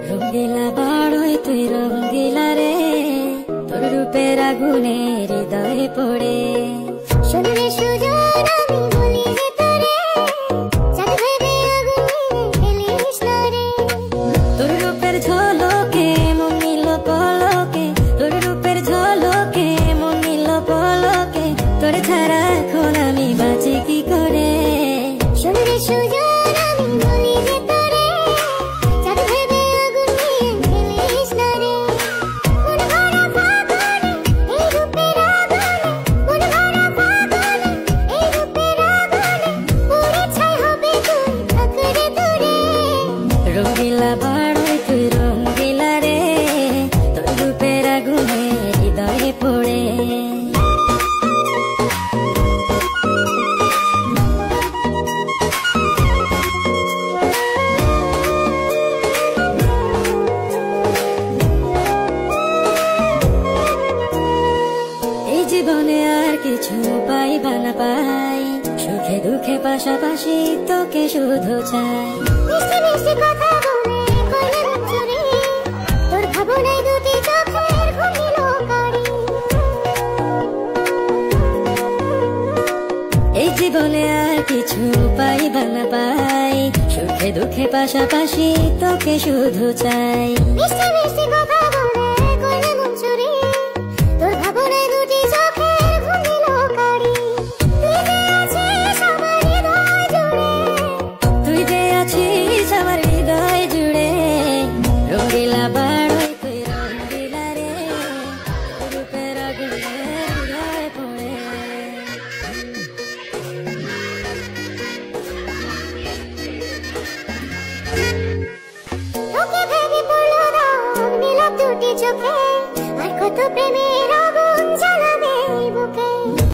রঙ্গিলা বাড়ই তুই রঙ্গিলা রে, তোর রূপের আগুনে হৃদয়ে পড়ে। শুনলে সুজন আমি বলি যে তোরে, চাঁদ ভেবে আগুন নিয়ে ফেলিস না রে। তোর রূপের ঝলকে মন নিল পলকে, তোর রূপের ঝলকে মন নিল পলকে, তোর ছাড়া এখন আমি বাঁচি কি করে। শুনলে সুজন আমি বলি যে তোরে, চাঁদ ভেবে আগুন নিয়ে ফেলিস না রে। মন ভরা ফাগুনে এই রূপের আগুনে, মন ভরা ফাগুনে এই রূপের আগুনে, পুড়ে ছাই হবে তুই থাকরে দূরে। রঙ্গিলা বাড়ই তুই রঙ্গিলা রে, তোর রূপের আগুনে হৃদয়ে পড়ে। এই জীবনে আর কিছু পাইবা না পাই, সুখে দুঃখে পাশাপাশি তোকে শুধু চাই। মিষ্টি মিষ্টি কথা বলে করলে মন চুরি, তোর ভাবনায় দুটি চোখের ঘুম দিল কারি। এই জীবনে আর কিছু পাইবা না পাই, সুখে দুঃখে পাশাপাশি তোকে শুধু চাই। মিষ্টি মিষ্টি কথা বলে করলে মন চুরি, তোর ভাবনায় দুটি চোখের ঘুম দিল কারি। তুই যে আছিস আমার হৃদয় জুড়ে, রঙ্গিলা বাড়ই তুই রঙ্গিলা রে, তোর রূপের আগুনে হৃদয়ে পড়ে। তোকে ভেবে পড়লো রং নিল দুটি চোখে, আর কত প্রেমের